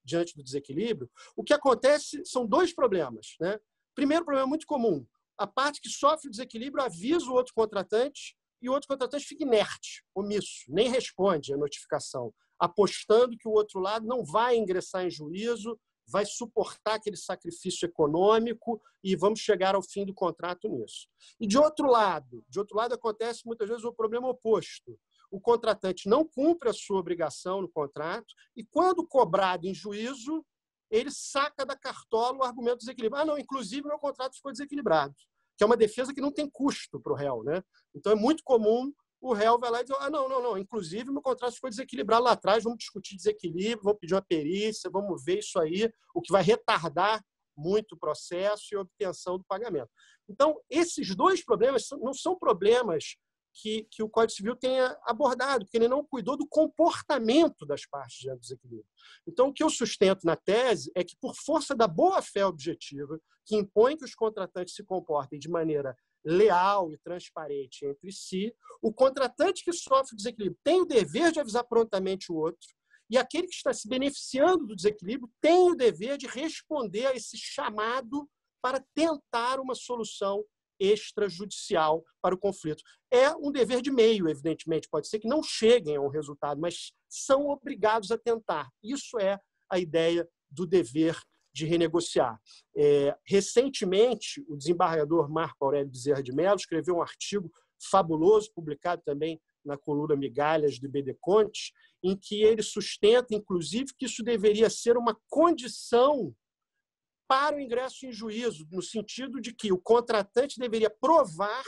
diante do desequilíbrio, o que acontece são dois problemas, né? Primeiro problema muito comum, a parte que sofre o desequilíbrio avisa o outro contratante e o outro contratante fica inerte, omisso, nem responde à notificação, apostando que o outro lado não vai ingressar em juízo, vai suportar aquele sacrifício econômico e vamos chegar ao fim do contrato nisso. E de outro lado acontece muitas vezes o problema oposto. O contratante não cumpre a sua obrigação no contrato e, quando cobrado em juízo, ele saca da cartola o argumento do desequilíbrio. Não, inclusive meu contrato ficou desequilibrado, que é uma defesa que não tem custo para o réu, né? Então é muito comum o réu vai lá e diz, não, inclusive meu contrato ficou desequilibrado lá atrás, vamos discutir desequilíbrio, vamos pedir uma perícia, vamos ver isso aí, o que vai retardar muito o processo e a obtenção do pagamento. Então, esses dois problemas não são problemas que o Código Civil tenha abordado, porque ele não cuidou do comportamento das partes diante do desequilíbrio. Então, o que eu sustento na tese é que, por força da boa-fé objetiva, que impõe que os contratantes se comportem de maneira leal e transparente entre si, o contratante que sofre o desequilíbrio tem o dever de avisar prontamente o outro, e aquele que está se beneficiando do desequilíbrio tem o dever de responder a esse chamado para tentar uma solução extrajudicial para o conflito. É um dever de meio, evidentemente, pode ser que não cheguem a um resultado, mas são obrigados a tentar. Isso é a ideia do dever de renegociar. Recentemente, o desembargador Marco Aurélio Bezerra de Mello escreveu um artigo fabuloso, publicado também na coluna Migalhas do BD Conte, em que ele sustenta, inclusive, que isso deveria ser uma condição para o ingresso em juízo, no sentido de que o contratante deveria provar,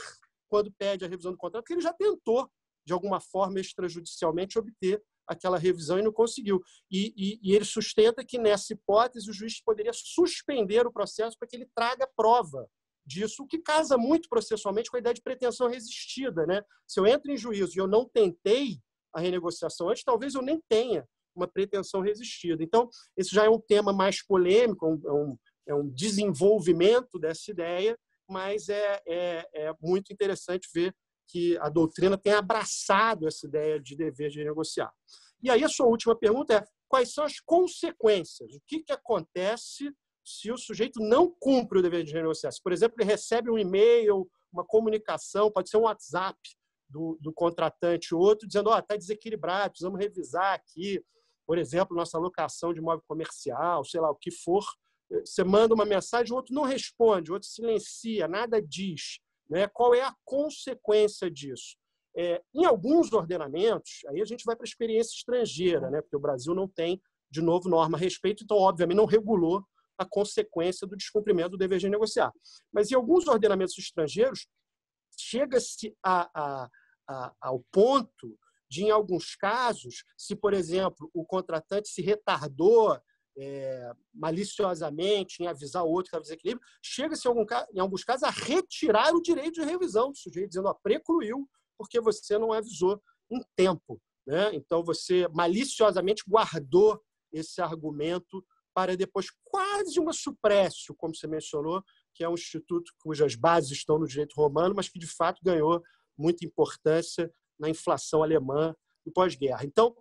quando pede a revisão do contrato, que ele já tentou, de alguma forma, extrajudicialmente, obter aquela revisão e não conseguiu. E ele sustenta que, nessa hipótese, o juiz poderia suspender o processo para que ele traga prova disso, o que casa muito processualmente com a ideia de pretensão resistida, né? Se eu entro em juízo e eu não tentei a renegociação antes, talvez eu nem tenha uma pretensão resistida. Então, esse já é um tema mais polêmico, é um desenvolvimento dessa ideia, mas é muito interessante ver que a doutrina tem abraçado essa ideia de dever de negociar. E aí a sua última pergunta é: quais são as consequências? O que acontece se o sujeito não cumpre o dever de renegociar? Se, por exemplo, ele recebe um e-mail, uma comunicação, pode ser um WhatsApp do contratante ou outro, dizendo: está desequilibrado, precisamos revisar aqui, por exemplo, nossa alocação de imóvel comercial, sei lá, o que for. Você manda uma mensagem, o outro não responde, o outro silencia, nada diz. Né? Qual é a consequência disso? Em alguns ordenamentos, aí a gente vai para a experiência estrangeira, né? Porque o Brasil não tem, de novo, norma a respeito, então, obviamente, não regulou a consequência do descumprimento do dever de negociar. Mas em alguns ordenamentos estrangeiros, chega-se ao ponto de, em alguns casos, se, por exemplo, o contratante se retardou maliciosamente em avisar o outro que estava em desequilíbrio, chega-se, em alguns casos, a retirar o direito de revisão do sujeito, dizendo: precluiu porque você não avisou em tempo. Né? Então, você maliciosamente guardou esse argumento para depois, quase uma suprécio, como você mencionou, que é um instituto cujas bases estão no direito romano, mas que, de fato, ganhou muita importância na inflação alemã do pós-guerra. Então,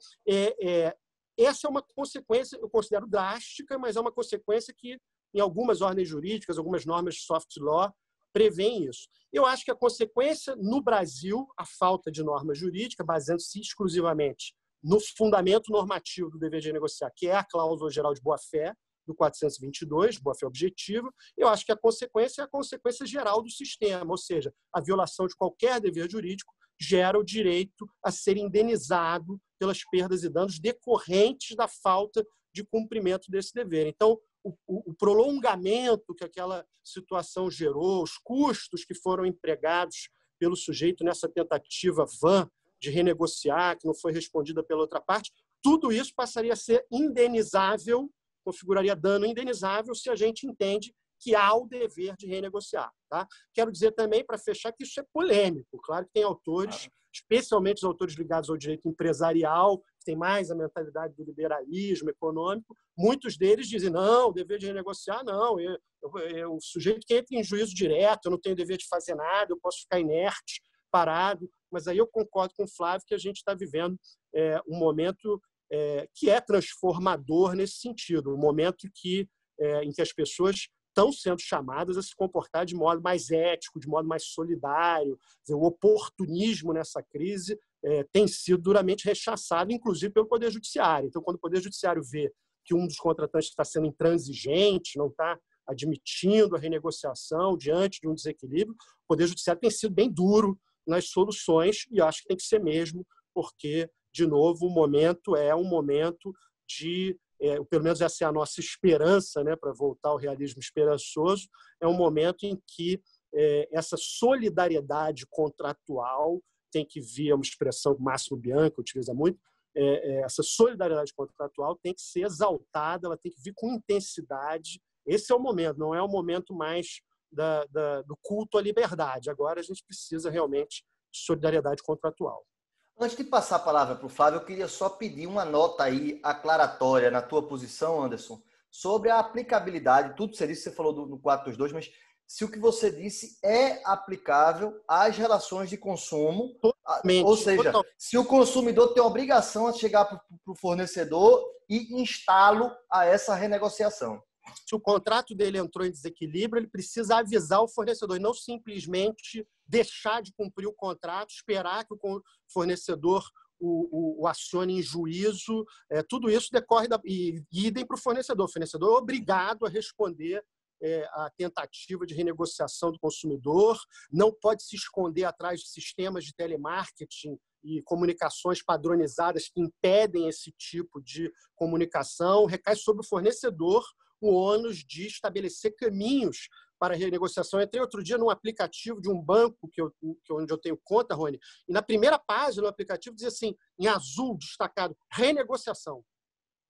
essa é uma consequência, eu considero drástica, mas é uma consequência que, em algumas ordens jurídicas, algumas normas de soft law, prevêem isso. Eu acho que a consequência, no Brasil, a falta de norma jurídica, baseando-se exclusivamente no fundamento normativo do dever de negociar, que é a cláusula geral de boa-fé, do 422, boa-fé objetiva, eu acho que a consequência é a consequência geral do sistema, ou seja, a violação de qualquer dever jurídico gera o direito a ser indenizado pelas perdas e danos decorrentes da falta de cumprimento desse dever. Então, o prolongamento que aquela situação gerou, os custos que foram empregados pelo sujeito nessa tentativa vã de renegociar, que não foi respondida pela outra parte, tudo isso passaria a ser indenizável, configuraria dano indenizável se a gente entende que há o dever de renegociar. Tá? Quero dizer também, para fechar, que isso é polêmico. Claro que tem autores, especialmente os autores ligados ao direito empresarial, que têm mais a mentalidade do liberalismo econômico, muitos deles dizem, não, o dever de renegociar, não, o sujeito que entra em juízo direto, eu não tenho dever de fazer nada, eu posso ficar inerte, parado, mas aí eu concordo com o Flávio que a gente está vivendo um momento que é transformador nesse sentido, um momento em que as pessoas estão sendo chamadas a se comportar de modo mais ético, de modo mais solidário. O oportunismo nessa crise tem sido duramente rechaçado, inclusive pelo Poder Judiciário. Então, quando o Poder Judiciário vê que um dos contratantes está sendo intransigente, não está admitindo a renegociação diante de um desequilíbrio, o Poder Judiciário tem sido bem duro nas soluções, e acho que tem que ser mesmo, porque, de novo, o momento é um momento de... pelo menos essa é a nossa esperança, né, para voltar ao realismo esperançoso, é um momento em que essa solidariedade contratual tem que vir, é uma expressão que o Márcio Bianchi utiliza muito, essa solidariedade contratual tem que ser exaltada, ela tem que vir com intensidade. Esse é o momento, não é o momento mais do culto à liberdade. Agora a gente precisa realmente de solidariedade contratual. Antes de passar a palavra para o Flávio, eu queria só pedir uma nota aí aclaratória na tua posição, Anderson, sobre a aplicabilidade, tudo que você disse, você falou do 422, mas se o que você disse é aplicável às relações de consumo, totalmente, ou seja, se o consumidor tem a obrigação de chegar para o fornecedor e instá-lo a essa renegociação. Se o contrato dele entrou em desequilíbrio, ele precisa avisar o fornecedor e não simplesmente deixar de cumprir o contrato, esperar que o fornecedor o acione em juízo. Tudo isso decorre e idem para o fornecedor. O fornecedor é obrigado a responder a tentativa de renegociação do consumidor, não pode se esconder atrás de sistemas de telemarketing e comunicações padronizadas que impedem esse tipo de comunicação. Recai sobre o fornecedor o ônus de estabelecer caminhos para a renegociação. Eu entrei outro dia num aplicativo de um banco onde eu tenho conta, Rony, e na primeira página do aplicativo dizia assim, em azul, destacado, renegociação.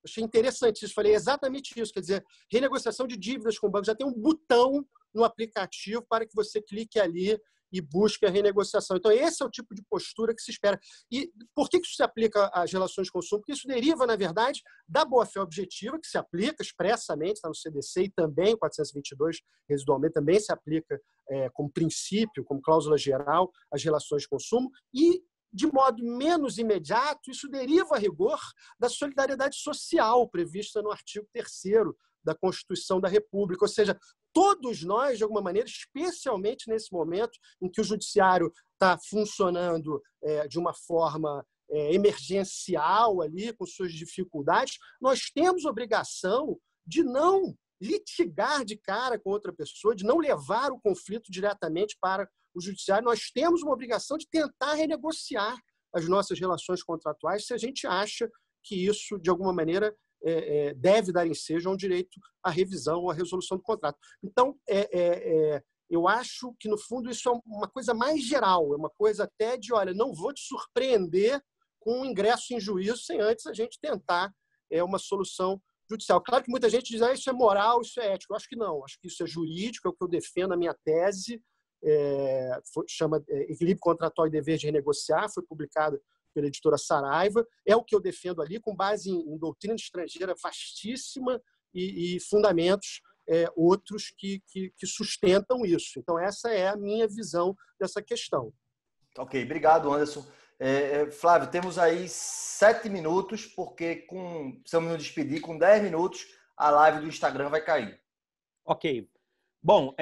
Achei interessante isso. Falei exatamente isso. Quer dizer, renegociação de dívidas com o banco. Já tem um botão no aplicativo para que você clique ali e busque a renegociação. Então, esse é o tipo de postura que se espera. E por que isso se aplica às relações de consumo? Porque isso deriva, na verdade, da boa-fé objetiva, que se aplica expressamente, está no CDC, e também, 422, residualmente, também se aplica como princípio, como cláusula geral, às relações de consumo. E, de modo menos imediato, isso deriva, a rigor, da solidariedade social prevista no artigo 3º da Constituição da República. Ou seja, todos nós, de alguma maneira, especialmente nesse momento em que o judiciário está funcionando de uma forma emergencial ali, com suas dificuldades, nós temos obrigação de não litigar de cara com outra pessoa, de não levar o conflito diretamente para o judiciário. Nós temos uma obrigação de tentar renegociar as nossas relações contratuais se a gente acha que isso, de alguma maneira, deve dar ensejo a um direito à revisão ou à resolução do contrato. Então, eu acho que, no fundo, isso é uma coisa mais geral, é uma coisa até de, olha, não vou te surpreender com um ingresso em juízo sem antes a gente tentar uma solução judicial. Claro que muita gente diz, isso é moral, isso é ético. Eu acho que não, acho que isso é jurídico, é o que eu defendo na minha tese, chama Equilíbrio Contratual e Dever de Renegociar, foi publicada pela editora Saraiva, é o que eu defendo ali, com base em doutrina estrangeira vastíssima e fundamentos outros que sustentam isso. Então, essa é a minha visão dessa questão. Ok, obrigado, Anderson. Flávio, temos aí 7 minutos, porque precisamos nos despedir, com 10 minutos a live do Instagram vai cair. Ok. Bom,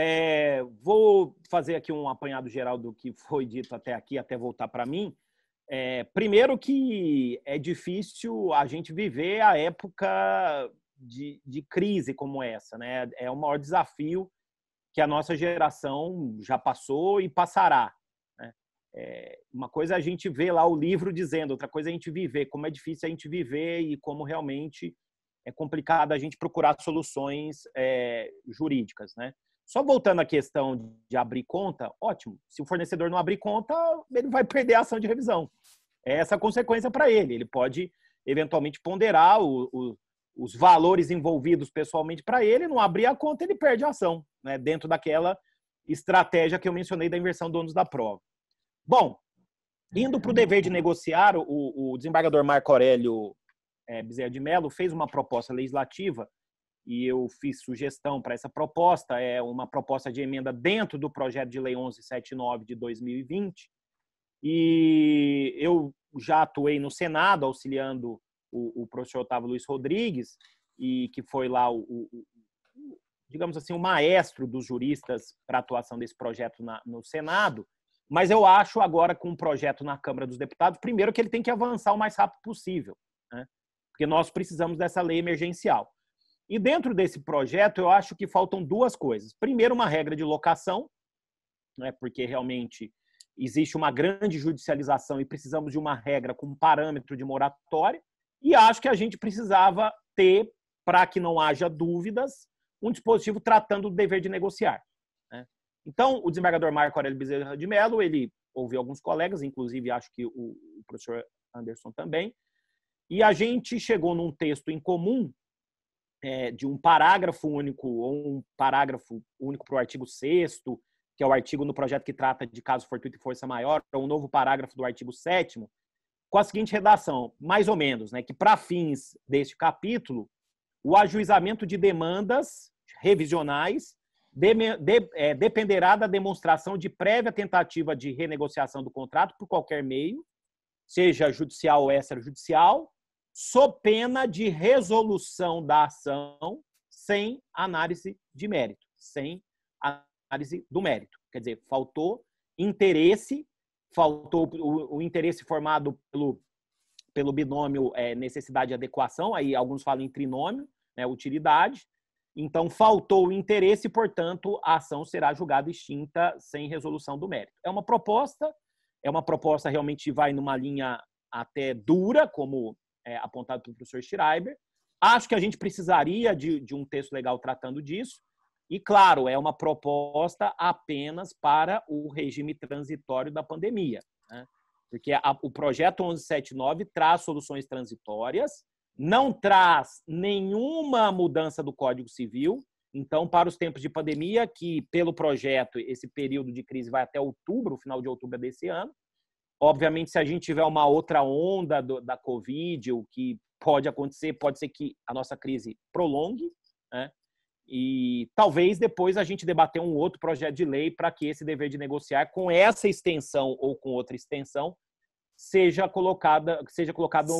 vou fazer aqui um apanhado geral do que foi dito até aqui, até voltar para mim. Primeiro que é difícil a gente viver a época de crise como essa, né? É o maior desafio que a nossa geração já passou e passará, né? Uma coisa é a gente ver lá o livro dizendo, outra coisa é a gente viver, como é difícil a gente viver e como realmente é complicado a gente procurar soluções jurídicas, né? Só voltando à questão de abrir conta, ótimo. Se o fornecedor não abrir conta, ele vai perder a ação de revisão. é essa consequência para ele. Ele pode, eventualmente, ponderar os valores envolvidos pessoalmente para ele, não abrir a conta, ele perde a ação, né? Dentro daquela estratégia que eu mencionei da inversão do ônus da prova. Bom, indo para o dever de negociar, o desembargador Marco Aurélio Bezerra de Mello fez uma proposta legislativa e eu fiz sugestão para essa proposta, é uma proposta de emenda dentro do projeto de lei 1179 de 2020, e eu já atuei no Senado auxiliando o professor Otávio Luiz Rodrigues, e que foi lá digamos assim, o maestro dos juristas para a atuação desse projeto no Senado, mas eu acho agora com um projeto na Câmara dos Deputados, primeiro que ele tem que avançar o mais rápido possível, né? Porque nós precisamos dessa lei emergencial. E dentro desse projeto, eu acho que faltam duas coisas. Primeiro, uma regra de locação, né? Porque realmente existe uma grande judicialização e precisamos de uma regra com parâmetro de moratória, e acho que a gente precisava ter, para que não haja dúvidas, um dispositivo tratando do dever de negociar, né? Então, o desembargador Marco Aurélio Bezerra de Mello, ele ouviu alguns colegas, inclusive acho que o professor Anderson também, e a gente chegou num texto em comum de um parágrafo único, ou um parágrafo único para o artigo 6º, que é o artigo no projeto que trata de caso fortuito e força maior, ou um novo parágrafo do artigo 7º, com a seguinte redação, mais ou menos, né, que para fins deste capítulo, o ajuizamento de demandas revisionais dependerá da demonstração de prévia tentativa de renegociação do contrato por qualquer meio, seja judicial ou extrajudicial, sob pena de resolução da ação sem análise de mérito, sem análise do mérito. Quer dizer, faltou interesse, faltou o interesse formado pelo binômio necessidade e adequação, aí alguns falam em trinômio, né, utilidade. Então, faltou o interesse e, portanto, a ação será julgada extinta sem resolução do mérito. É uma proposta realmente vai numa linha até dura, como apontado pelo professor Schreiber. Acho que a gente precisaria de um texto legal tratando disso. E, claro, é uma proposta apenas para o regime transitório da pandemia, né? Porque o projeto 1179 traz soluções transitórias, não traz nenhuma mudança do Código Civil. Então, para os tempos de pandemia, que pelo projeto, esse período de crise vai até outubro, final de outubro desse ano. Obviamente, se a gente tiver uma outra onda da Covid, o que pode acontecer, pode ser que a nossa crise prolongue, né? E talvez depois a gente debater um outro projeto de lei para que esse dever de negociar com essa extensão ou com outra extensão seja colocado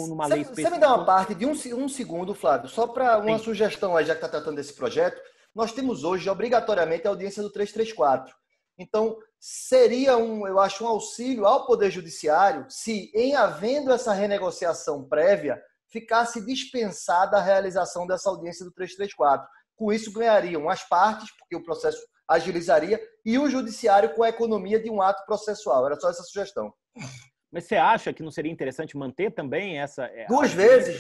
numa lei específica. Você me dá uma parte de um segundo, Flávio, só para uma sugestão, já que está tratando desse projeto. Nós temos hoje, obrigatoriamente, a audiência do 334. Então, seria, eu acho, um auxílio ao Poder Judiciário se, em havendo essa renegociação prévia, ficasse dispensada a realização dessa audiência do 334. Com isso, ganhariam as partes, porque o processo agilizaria, e o Judiciário com a economia de um ato processual. Era só essa sugestão. Mas você acha que não seria interessante manter também essa...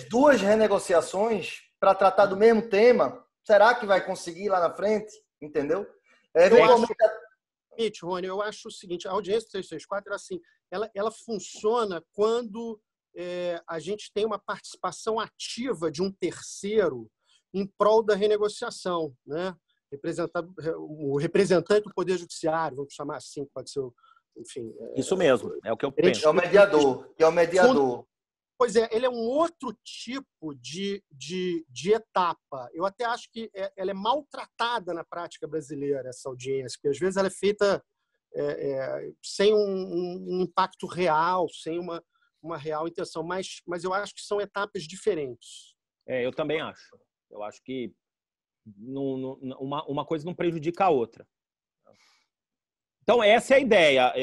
duas renegociações para tratar do mesmo tema? Será que vai conseguir lá na frente? Entendeu? Rony, eu acho o seguinte, a audiência 334, assim, ela funciona quando a gente tem uma participação ativa de um terceiro em prol da renegociação, né? O representante do Poder Judiciário, vamos chamar assim, pode ser, enfim... Isso mesmo, é o que eu penso. É o mediador. Pois é, ele é um outro tipo de etapa. Eu até acho que ela é maltratada na prática brasileira, essa audiência, porque às vezes ela é feita sem um impacto real, sem uma real intenção, mas eu acho que são etapas diferentes. Eu também acho. Eu acho que uma coisa não prejudica a outra. Então, essa é a ideia.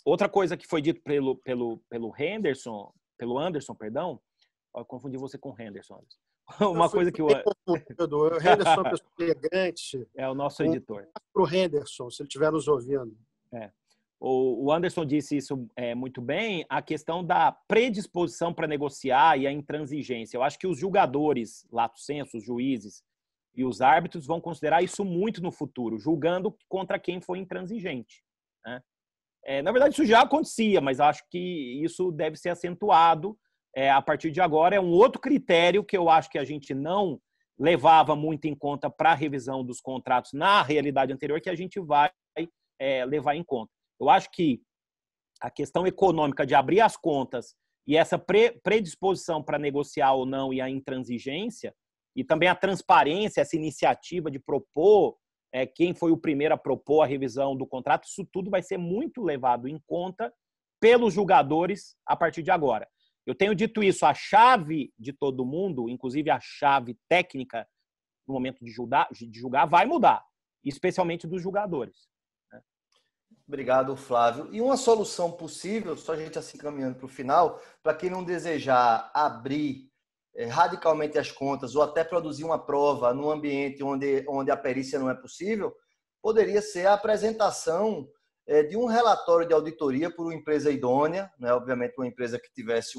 Outra coisa que foi dito pelo Anderson, perdão. Eu confundi você com o Henderson. Uma coisa que o Henderson é uma pessoa elegante. É o nosso editor. Para o Henderson, se ele estiver nos ouvindo. O Anderson disse isso muito bem, a questão da predisposição para negociar e a intransigência. Eu acho que os julgadores, lato sensu, os juízes e os árbitros vão considerar isso muito no futuro, julgando contra quem foi intransigente, né? Na verdade, isso já acontecia, mas acho que isso deve ser acentuado a partir de agora. É um outro critério que eu acho que a gente não levava muito em conta para a revisão dos contratos na realidade anterior, que a gente vai levar em conta. Eu acho que a questão econômica de abrir as contas e essa predisposição para negociar ou não e a intransigência, e também a transparência, essa iniciativa de propor quem foi o primeiro a propor a revisão do contrato, isso tudo vai ser muito levado em conta pelos julgadores a partir de agora. Eu tenho dito isso, a chave de todo mundo, inclusive a chave técnica no momento de julgar vai mudar, especialmente dos julgadores. Obrigado, Flávio. E uma solução possível, só a gente assim caminhando para o final, para quem não desejar abrir radicalmente as contas ou até produzir uma prova num ambiente onde a perícia não é possível, poderia ser a apresentação de um relatório de auditoria por uma empresa idônea, né? Obviamente uma empresa que tivesse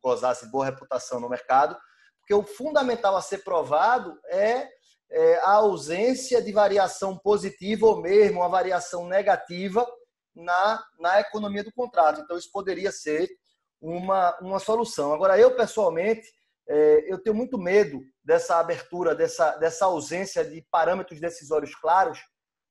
gozasse de boa reputação no mercado, porque o fundamental a ser provado é a ausência de variação positiva ou mesmo uma variação negativa na economia do contrato. Então, isso poderia ser uma solução. Agora, eu, pessoalmente, eu tenho muito medo dessa abertura, dessa ausência de parâmetros decisórios claros,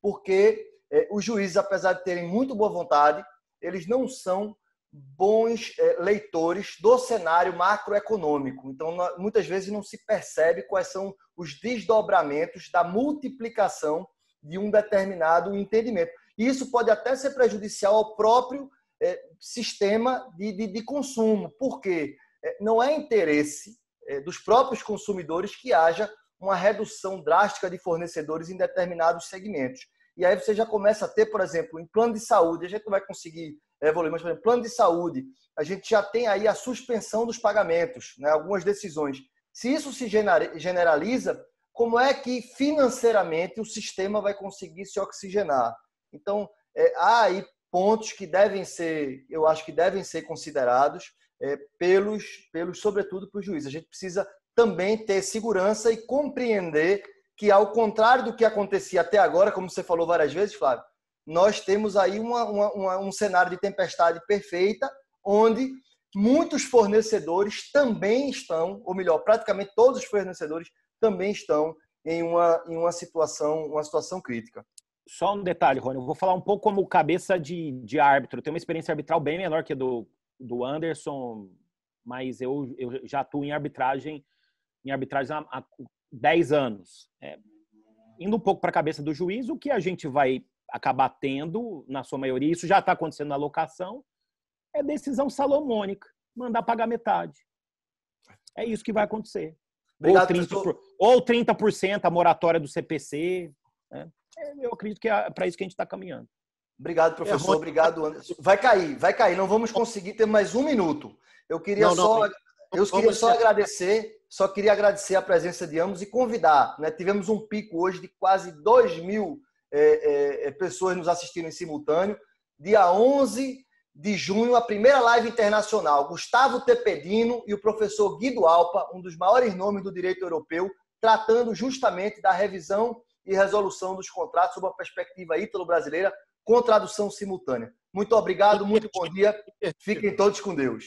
porque os juízes, apesar de terem muito boa vontade, eles não são bons leitores do cenário macroeconômico. Então, muitas vezes não se percebe quais são os desdobramentos da multiplicação de um determinado entendimento. E isso pode até ser prejudicial ao próprio sistema de consumo, porque não é interesse dos próprios consumidores que haja uma redução drástica de fornecedores em determinados segmentos. E aí você já começa a ter, por exemplo, em plano de saúde, a gente não vai conseguir evoluir, mas, por exemplo, plano de saúde, a gente já tem aí a suspensão dos pagamentos, né, algumas decisões. Se isso se generaliza, como é que financeiramente o sistema vai conseguir se oxigenar? Então, há aí pontos que devem ser, eu acho que devem ser considerados sobretudo, pelos juízes. A gente precisa também ter segurança e compreender que, ao contrário do que acontecia até agora, como você falou várias vezes, Flávio, nós temos aí um cenário de tempestade perfeita, onde muitos fornecedores também estão, ou melhor, praticamente todos os fornecedores também estão em uma situação crítica. Só um detalhe, Rony, eu vou falar um pouco como cabeça de árbitro. Eu tenho uma experiência arbitral bem menor que a do Anderson, mas eu já atuo em arbitragem há 10 anos. Indo um pouco para a cabeça do juiz, o que a gente vai acabar tendo, na sua maioria, isso já está acontecendo na locação, é decisão salomônica, mandar pagar metade. É isso que vai acontecer. Obrigado, ou 30% a moratória do CPC. Né? Eu acredito que é para isso que a gente está caminhando. Obrigado, professor. Obrigado, Anderson. Vai cair. Não vamos conseguir ter mais um minuto. Eu queria só queria agradecer a presença de ambos e convidar. Né? Tivemos um pico hoje de quase 2.000 pessoas nos assistindo em simultâneo. Dia 11 de junho, a primeira live internacional. Gustavo Tepedino e o professor Guido Alpa, um dos maiores nomes do direito europeu, tratando justamente da revisão e resolução dos contratos sob a perspectiva ítalo-brasileira, com tradução simultânea. Muito obrigado, muito bom dia. Fiquem todos com Deus.